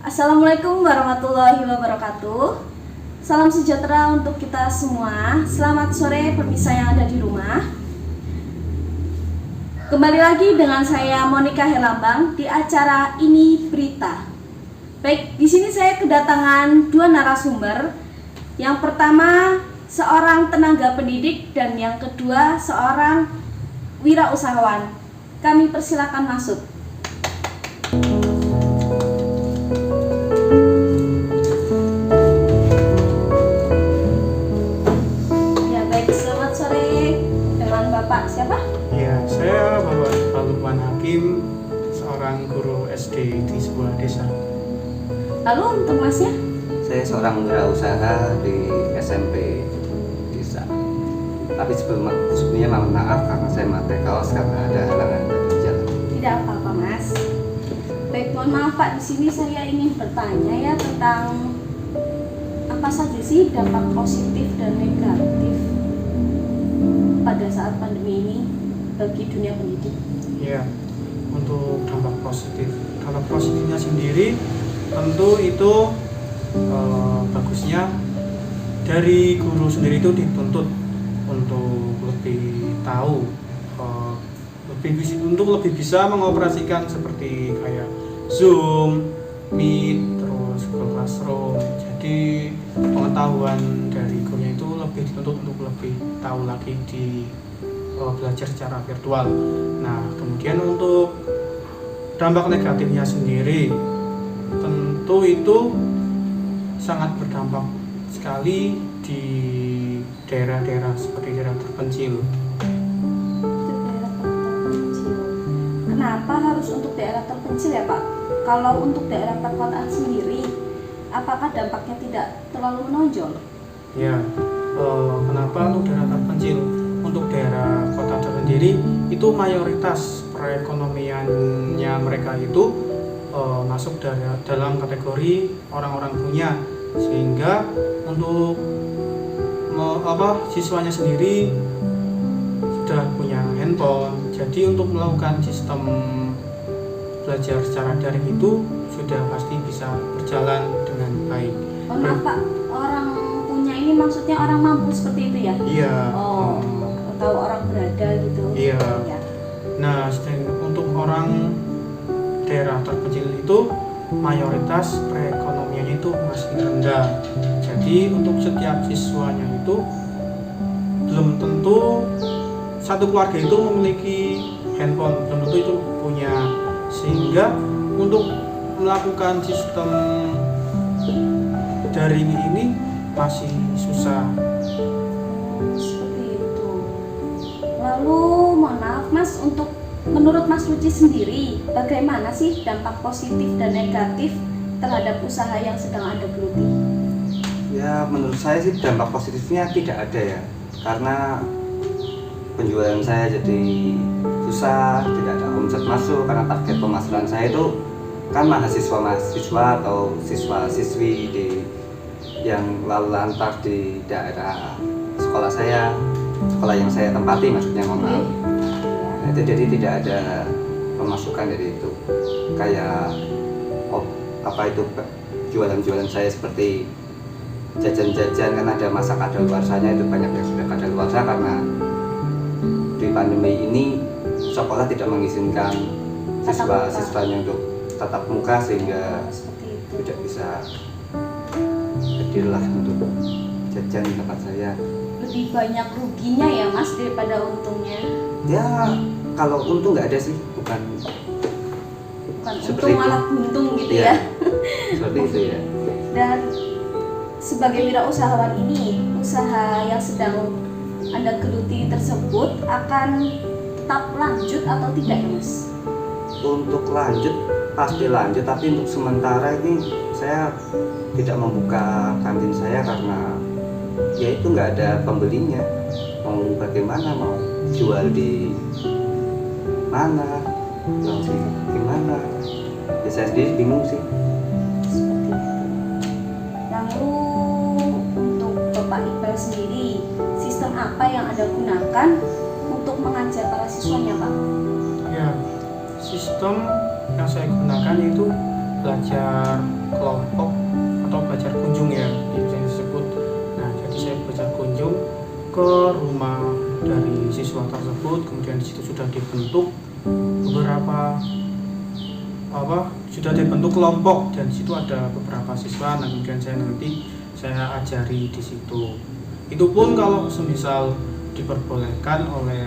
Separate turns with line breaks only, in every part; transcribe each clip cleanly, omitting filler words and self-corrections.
Assalamualaikum warahmatullahi wabarakatuh. Salam sejahtera untuk kita semua. Selamat sore pemirsa yang ada di rumah. Kembali lagi dengan saya Monica Herlambang di acara Ini Berita. Baik, di sini saya kedatangan dua narasumber. Yang pertama seorang tenaga pendidik dan yang kedua seorang wirausahawan. Kami persilakan masuk. Ya baik, selamat sore dengan Bapak siapa?
Ya, saya Bapak Lukman Hakim, seorang guru SD di sebuah desa.
Lalu untuk Masnya?
Saya seorang wirausaha di SMP desa. Tapi sebelumnya mohon maaf karena saya memakai kaos karena ada halangan dari jalan.
Tidak apa-apa Mas. Baik, mohon maaf Pak, di sini saya ingin bertanya ya tentang apa saja sih dampak positif dan negatif pada saat pandemi ini bagi dunia pendidik.
Ya, untuk dampak positif. Dampak positifnya sendiri tentu itu bagusnya dari guru sendiri itu dituntut untuk lebih tahu, untuk lebih bisa mengoperasikan seperti kayak Zoom, Meet, terus Google Classroom. Jadi pengetahuan dari gurunya itu lebih dituntut untuk lebih tahu lagi di belajar secara virtual. Nah, kemudian untuk dampak negatifnya sendiri, tentu itu sangat berdampak sekali di daerah-daerah seperti daerah terpencil.
Daerah terpencil. Kenapa harus untuk daerah terpencil ya Pak? Kalau untuk daerah perkotaan sendiri, apakah dampaknya tidak terlalu menonjol?
Ya, kenapa untuk daerah terpencil? Untuk daerah kota tersendiri itu mayoritas perekonomiannya mereka itu masuk dalam kategori orang-orang punya, sehingga untuk siswanya sendiri sudah punya handphone. Jadi untuk melakukan sistem belajar secara daring itu sudah pasti bisa berjalan dengan baik.
Oh, maaf Pak, orang punya ini maksudnya orang mampu seperti itu ya?
Iya.
Oh, tahu orang berada gitu.
Iya.
Ya.
Nah, untuk orang daerah terpencil itu mayoritas perekonomiannya itu masih rendah. Jadi untuk setiap siswanya itu belum tentu satu keluarga itu memiliki handphone, belum tentu itu punya, sehingga untuk melakukan sistem daring ini masih susah.
Seperti itu. Lalu mohon maaf Mas, untuk menurut Mas Luci sendiri, bagaimana sih dampak positif dan negatif terhadap usaha yang sedang Anda geluti?
Ya, menurut saya sih dampak positifnya tidak ada ya, karena penjualan saya jadi susah, tidak ada omset masuk karena target pemasaran saya itu kan mahasiswa atau siswa-siswi yang lalu lantar di daerah sekolah yang saya tempati, maksudnya mohon maaf. Jadi tidak ada pemasukan dari itu, kayak jualan-jualan saya seperti jajan-jajan, kan ada masa kadaluarsanya, itu banyak yang sudah kadaluarsa karena di pandemi ini sekolah tidak mengizinkan siswa-siswanya untuk tatap muka, sehingga tidak bisa hadirlah untuk jajan di tempat saya.
Lebih banyak ruginya ya Mas daripada untungnya?
Ya, kalau untung nggak ada sih, bukan
untung malah buntung gitu ya.
Seperti itu ya.
Dan sebagai wirausahawan ini, usaha yang sedang Anda geluti tersebut akan tetap lanjut atau tidak ya Mas?
Untuk lanjut pasti lanjut, tapi untuk sementara ini saya tidak membuka kantin saya karena ya itu nggak ada pembelinya. Mau bagaimana, mau jual di mana, jual di mana, ya saya sendiri bingung sih.
Seperti itu. Lalu untuk Bapak Iqbal sendiri, sistem apa yang Anda gunakan untuk mengajar para siswanya Pak?
Ya, sistem yang saya gunakan itu belajar kelompok atau belajar kunjung ya bisa disebut. Nah, jadi saya belajar kunjung ke rumah dari siswa tersebut, kemudian di situ sudah dibentuk beberapa sudah dibentuk kelompok dan di situ ada beberapa siswa. Nah, kemudian saya ajari di situ. Itu pun kalau semisal diperbolehkan oleh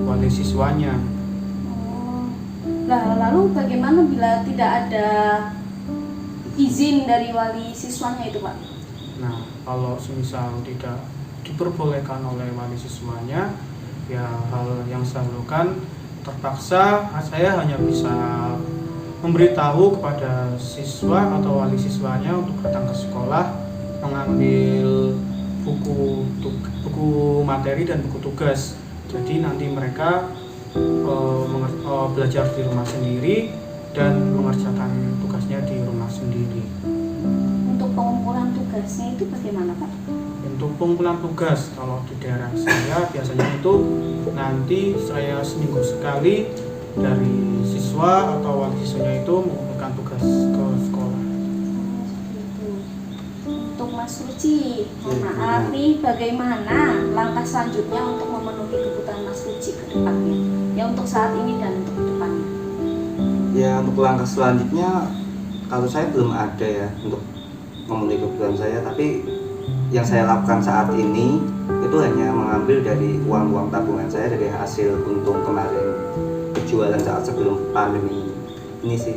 wali siswanya.
Oh. Nah, lalu bagaimana bila tidak ada izin dari wali siswanya itu, Pak?
Nah, kalau semisal tidak diperbolehkan oleh wali siswanya, ya hal yang saya lakukan terpaksa saya hanya bisa memberitahu kepada siswa atau wali siswanya untuk datang ke sekolah, mengambil buku materi dan buku tugas. Jadi nanti mereka belajar di rumah sendiri dan mengerjakan tugasnya di rumah sendiri.
Untuk pengumpulan tugasnya itu bagaimana, Pak?
Untuk pengumpulan tugas, kalau di daerah saya biasanya itu nanti saya seminggu sekali dari siswa atau wali siswanya itu mengumpulkan tugas ke sekolah.
Gitu. Untuk Mas Ruci, mohon maaf nih, bagaimana langkah selanjutnya untuk memenuhi kebutuhan Mas Ruci ke depannya? Ya untuk saat ini dan untuk ke depannya.
Ya untuk langkah selanjutnya, kalau saya belum ada ya untuk memenuhi kebutuhan saya, tapi yang saya lakukan saat ini itu hanya mengambil dari uang tabungan saya dari hasil untung kemarin jualan saat sebelum pandemi ini sih.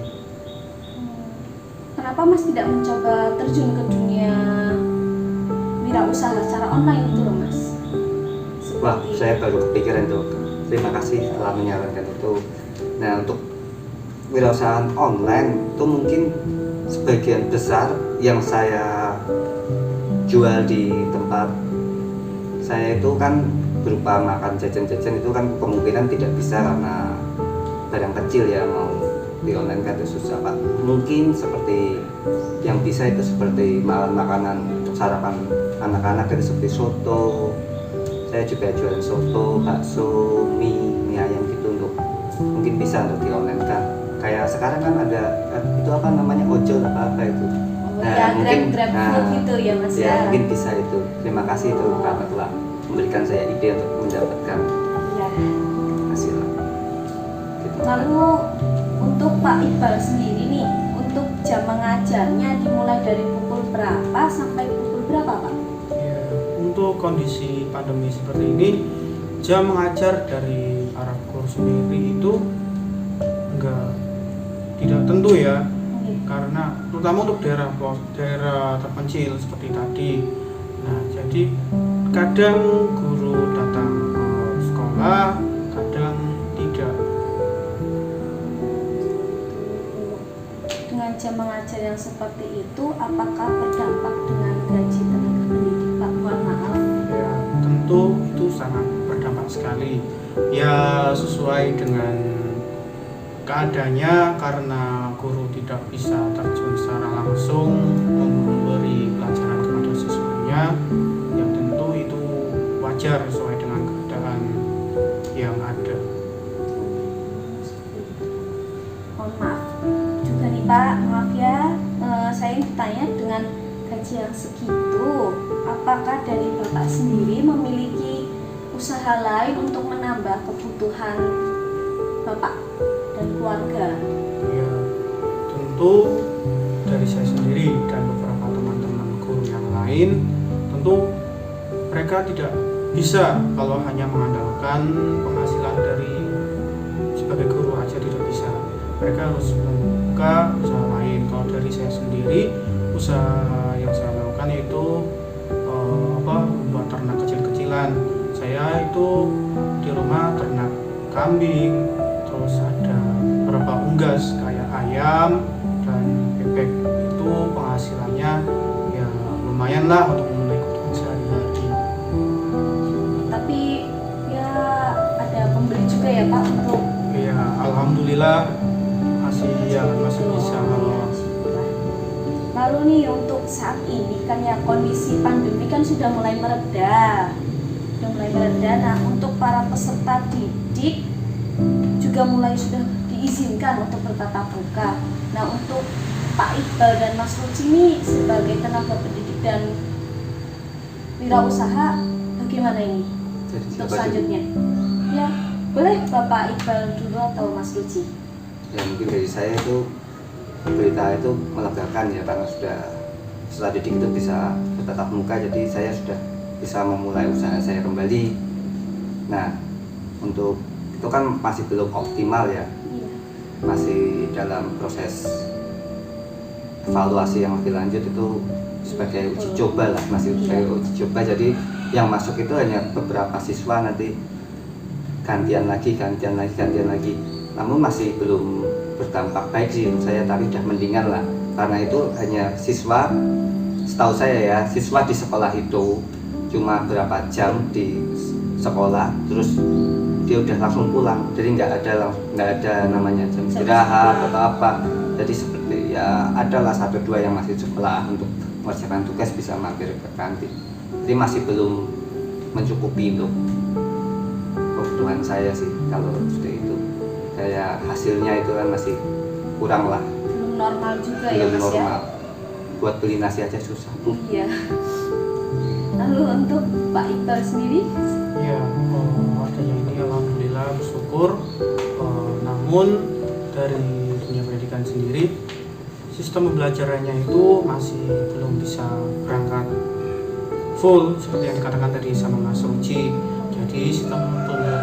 Kenapa Mas tidak mencoba terjun ke dunia wirausaha secara online itu loh, Mas?
Wah, saya baru kepikiran tuh. Terima kasih telah menyarankan itu. Nah, untuk wirausaha online itu mungkin sebagian besar yang saya jual di tempat saya itu kan berupa makan jajan-jajan, itu kan kemungkinan tidak bisa karena barang kecil ya, mau di online kan itu susah Pak. Mungkin seperti yang bisa itu seperti makanan untuk sarapan anak-anak itu seperti soto. Saya juga jualan soto, bakso, mie ayam gitu, untuk mungkin bisa untuk di online kan. Kayak sekarang kan ada itu apa namanya, ojol apa itu.
Ya, grab food gitu ya Mas ya.
Ya mungkin bisa itu. Terima kasih itu karena telah memberikan saya ide untuk mendapatkan
Ya.
hasil. Gitu.
Lalu untuk Pak Iqbal sendiri nih, untuk jam mengajarnya dimulai dari pukul berapa sampai pukul berapa, Pak?
Ya, untuk kondisi pandemi seperti ini, jam mengajar dari para guru sendiri itu tidak tentu ya, karena terutama untuk daerah terpencil seperti tadi. Nah, jadi kadang guru datang ke sekolah, kadang tidak.
Dengan jam mengajar yang seperti itu, apakah berdampak dengan gaji tenaga pendidik, Pak? Mohon maaf.
Ya, tentu itu sangat berdampak sekali. Ya, sesuai dengan keadaannya, karena guru tidak bisa terjun secara langsung memberi pelajaran kepada siswanya, yang tentu itu wajar sesuai dengan keadaan yang ada.
Mohon maaf juga nih Pak, maaf ya, saya ingin bertanya, dengan gaji yang segitu, apakah dari Bapak sendiri memiliki usaha lain untuk menambah kebutuhan Bapak dan keluarga?
Ya, tentu dari saya sendiri dan beberapa teman-teman guru yang lain, tentu mereka tidak bisa kalau hanya mengandalkan penghasilan dari sebagai guru aja, tidak bisa. Mereka harus membuka usaha lain. Kalau dari saya sendiri, usaha yang saya lakukan yaitu membuat ternak kecil-kecilan. Saya itu di rumah ternak kambing, terus ada beberapa unggas kayak ayam dan bebek. Itu penghasilannya ya lumayan lah untuk memenuhi kebutuhan sehari-hari.
Tapi ya ada pembeli juga ya Pak untuk
Ya alhamdulillah masih bisa.
Lalu nih untuk saat ini kan ya kondisi pandemi kan sudah mulai mereda. Nah, untuk para peserta didik juga sudah diizinkan untuk bertatap muka. Nah, untuk Pak Iqbal dan Mas Ruci ini sebagai tenaga pendidik dan wirausaha, bagaimana ini
Jadi
untuk
siapa
selanjutnya? Ya, boleh Bapak Iqbal dulu atau Mas Ruci?
ya mungkin dari saya itu berita itu melegakan ya, karena setelah didik itu bisa bertatap muka, jadi saya sudah bisa memulai usaha saya kembali. Nah, untuk itu kan masih belum optimal ya,
Iya.
masih dalam proses evaluasi yang lebih lanjut, itu sebagai uji coba lah, masih sebagai uji coba. Jadi yang masuk itu hanya beberapa siswa, nanti gantian lagi, namun masih belum berdampak baik sih untuk saya, tapi udah mendingan lah, karena itu hanya siswa, setahu saya ya, siswa di sekolah itu cuma berapa jam di sekolah, terus dia udah langsung pulang, jadi nggak ada namanya jam istirahat atau apa. Jadi seperti ya adalah 1-2 yang masih sekolah untuk mengerjakan tugas bisa mampir ke kantin, jadi masih belum mencukupi untuk kebutuhan saya sih. Kalau seperti itu kayak hasilnya itu kan masih kurang lah,
Belum normal juga ya
belum
Mas ya?
normal, buat beli nasi aja susah.
Iya. Lalu untuk Pak Iqbal sendiri?
Ya, adanya ini alhamdulillah bersyukur. Namun dari dunia pendidikan sendiri, sistem pembelajarannya itu masih belum bisa berangkat full seperti yang dikatakan tadi sama Mas Ruci. Jadi sistem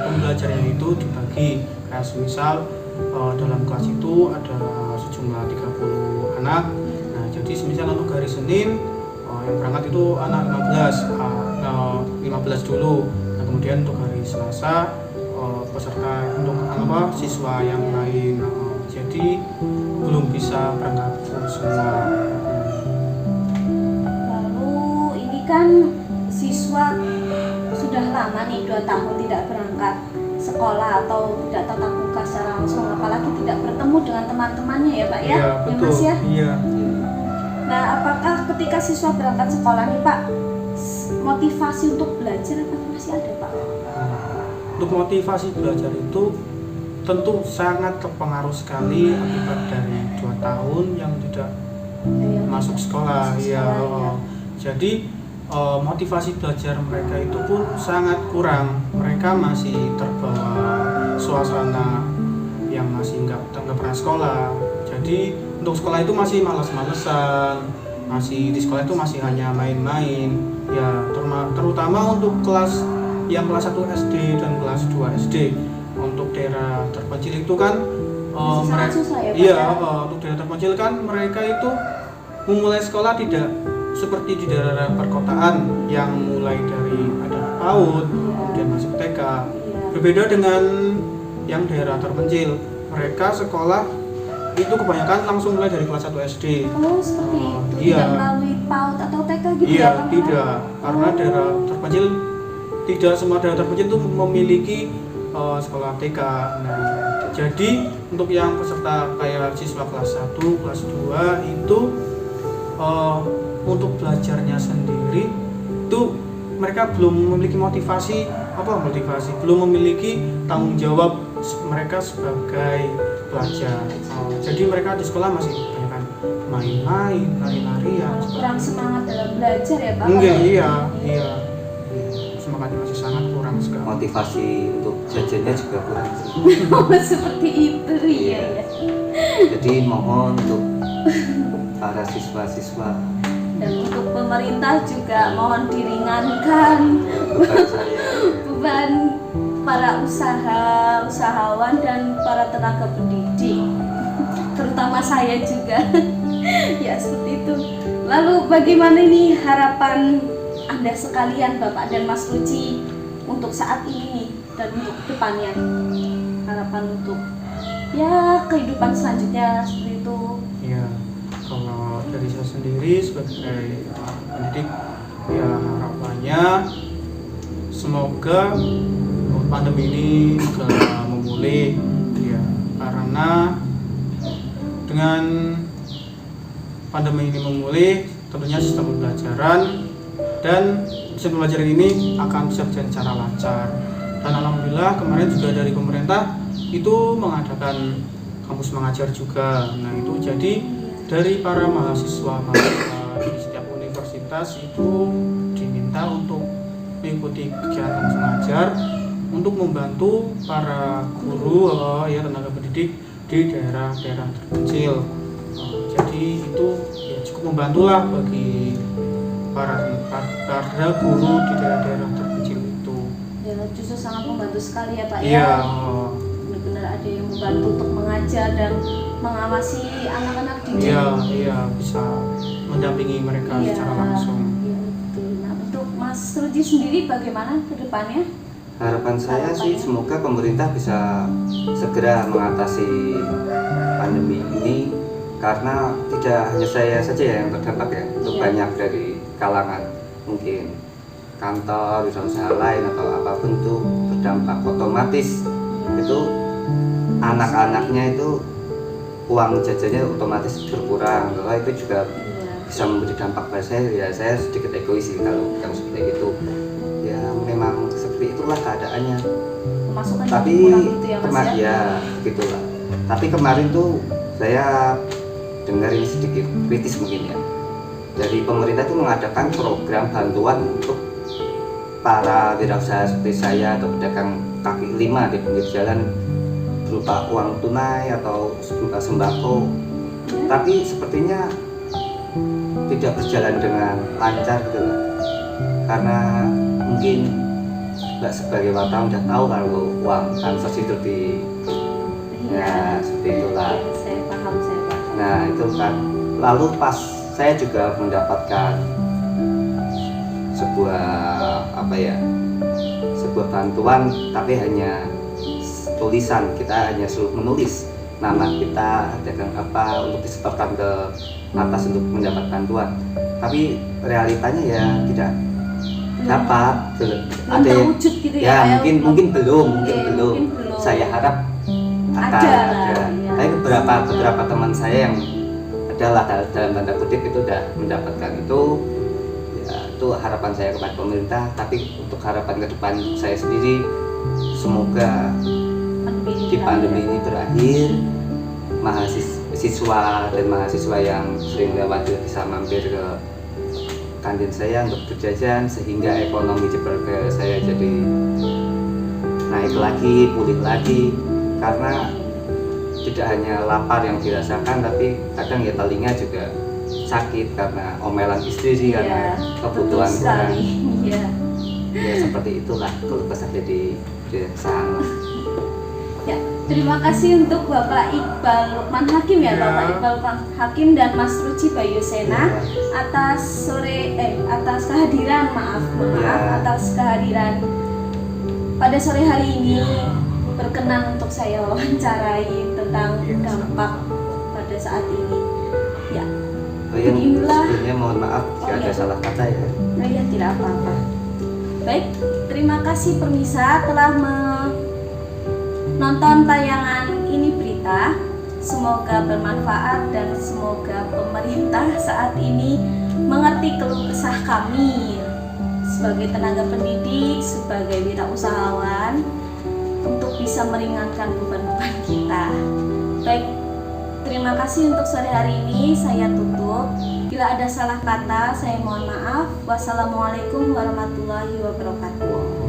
pembelajarannya itu dibagi, kayak semisal dalam kelas itu ada sejumlah 30 anak. Nah, jadi semisal untuk hari Senin yang berangkat itu anak 15 dulu. Nah, kemudian untuk hari Selasa peserta untuk siswa yang lain. Jadi belum bisa berangkat full semua.
Lalu ini kan siswa sudah lama nih 2 tahun tidak berangkat sekolah atau tidak tatap muka secara langsung, apalagi tidak bertemu dengan teman-temannya ya Pak ya?
Iya,
Ya
betul.
Mas ya?
Iya.
Nah, apakah ketika siswa berangkat sekolah nih Pak, motivasi untuk belajar apakah masih ada Pak?
Untuk motivasi belajar itu tentu sangat terpengaruh sekali akibat dari 2 tahun yang tidak masuk sekolah.
Masuk
Ya,
sekolah, ya.
jadi motivasi belajar mereka itu pun sangat kurang. Mereka masih terbawa suasana yang masih nggak pernah sekolah. Jadi untuk sekolah itu masih malas-malesan, masih di sekolah itu masih hanya main-main. Ya, terutama untuk kelas 1 SD dan kelas 2 SD. Untuk daerah terpencil itu kan
Masih sangat susah ya Pak?
iya,
ya?
untuk daerah terpencil kan mereka itu memulai sekolah tidak seperti di daerah perkotaan yang mulai dari ada PAUD, kemudian masuk TK.
Iya.
Berbeda dengan yang daerah terpencil, mereka sekolah itu kebanyakan langsung mulai dari kelas 1 SD.
Oh, seperti itu.
Iya.
Tidak melalui PAUD atau TK gitu
Iya,
ya Pak?
tidak. Karena daerah terpencil, tidak semua daerah terpencil itu memiliki sekolah TK. Nah, jadi untuk yang peserta kayak siswa kelas 1, kelas 2 itu untuk belajarnya sendiri itu mereka belum memiliki motivasi, belum memiliki tanggung jawab mereka sebagai pelajar. Jadi mereka di sekolah masih kebanyakan main-main, lari-larian.
Kurang semangat dalam belajar ya Pak?
Enggak,
Kalau
iya.
ini.
Semangatnya masih sangat kurang sekali.
Motivasi untuk jajannya juga kurang sih.
Oh, seperti itu ya. Ya.
Jadi mohon untuk para siswa-siswa,
Dan untuk pemerintah juga mohon diringankan
beban saya,
beban para usahawan dan para tenaga pendidik, terutama saya juga. Ya, seperti itu. Lalu bagaimana ini harapan Anda sekalian Bapak dan Mas Ruci untuk saat ini nih dan untuk depannya? Harapan untuk ya kehidupan selanjutnya seperti itu.
Ya, kalau dari saya sendiri sebagai pendidik, ya harapannya semoga pandemi ini segera memulih, ya, karena dengan pandemi ini memulih, tentunya sistem pembelajaran dan sistem pembelajaran ini akan bisa berjalan secara lancar. Dan alhamdulillah kemarin juga dari pemerintah itu mengadakan kampus mengajar juga. Nah, itu jadi dari para mahasiswa di setiap universitas itu diminta untuk mengikuti kegiatan mengajar untuk membantu para guru ya tenaga pendidik di daerah-daerah terpencil. Jadi itu ya cukup membantulah bagi para guru di daerah-daerah terpencil itu.
Ya, justru sangat membantu sekali ya Pak
Iya.
ya. Benar-benar ada yang membantu untuk mengajar dan mengawasi anak-anak didik.
Iya, bisa mendampingi mereka
Iya,
secara langsung.
iya, betul. Nah, untuk Mas Ruji sendiri bagaimana ke depannya?
Harapan saya sih semoga pemerintah bisa segera mengatasi pandemi ini, karena tidak hanya saya saja yang terdampak ya, untuk
Iya.
banyak dari kalangan, mungkin kantor, usaha lain atau apapun tuh terdampak. Otomatis itu anak-anaknya itu uang jajannya otomatis berkurang. Kalau itu juga
Iya.
bisa memberi dampak pada saya, ya saya sedikit egois sih kalau yang seperti itu. Ya memang seperti itulah keadaannya.
Pemasukan
Tapi
kurang gitu ya Mas ya?
ya begitulah. Tapi kemarin tuh saya dengar ini sedikit kritis mungkin ya. Dari pemerintah itu mengadakan program bantuan untuk para wirausaha seperti saya atau pedagang kaki lima di pinggir jalan, berupa uang tunai atau berupa sembako. Tapi sepertinya tidak berjalan dengan lancar gitu lah. Karena mungkin Mbak sebagai wartawan udah tahu kalau uang bansos itu
Iya.
seperti itulah.
Iya, saya paham.
Nah itu kan, lalu pas saya juga mendapatkan sebuah bantuan, tapi hanya tulisan, kita hanya suruh menulis nama kita, dagang apa, untuk disetorkan ke atas untuk mendapat bantuan. Tapi realitanya ya tidak dapat.
Belum
Ada yang
terwujud gitu ya?
ya
Kayak
mungkin belum.
mungkin belum.
Saya harap
Ada lah, iya.
Tapi beberapa teman saya yang adalah dalam tanda kutip itu sudah mendapatkan itu, ya itu harapan saya kepada pemerintah. Tapi untuk harapan ke depan saya sendiri, semoga di pandemi ini berakhir, mahasiswa dan mahasiswa yang sering lewat bisa mampir ke kantin saya untuk berjajan, sehingga ekonomi di keluarga saya jadi naik lagi, pulih lagi. Karena tidak hanya lapar yang dirasakan, tapi kadang ya telinga juga sakit karena omelan istri sih, karena kebutuhan kurang.
Iya.
Ya seperti itulah kalau kesah di sana.
Ya, terima kasih untuk Bapak Iqbal Lukman Hakim ya,
Ya.
Bapak Iqbal Lukman Hakim dan Mas Ruji Bayusena atas kehadiran
Ya.
atas kehadiran pada sore hari ini, berkenan untuk saya wawancarai tentang
Iya,
dampak pada saat ini. Ya,
Yang
beginilah.
sebelumnya mohon maaf jika ada
iya.
salah kata ya.
Nah, ya tidak apa-apa. Baik, terima kasih pemirsa telah menonton tayangan ini berita. Semoga bermanfaat dan semoga pemerintah saat ini mengerti keluh kesah kami sebagai tenaga pendidik, sebagai wirausahawan, untuk bisa meringankan beban-beban kita. Baik, terima kasih untuk sore hari ini. Saya tutup. Bila ada salah kata, saya mohon maaf. Wassalamualaikum warahmatullahi wabarakatuh.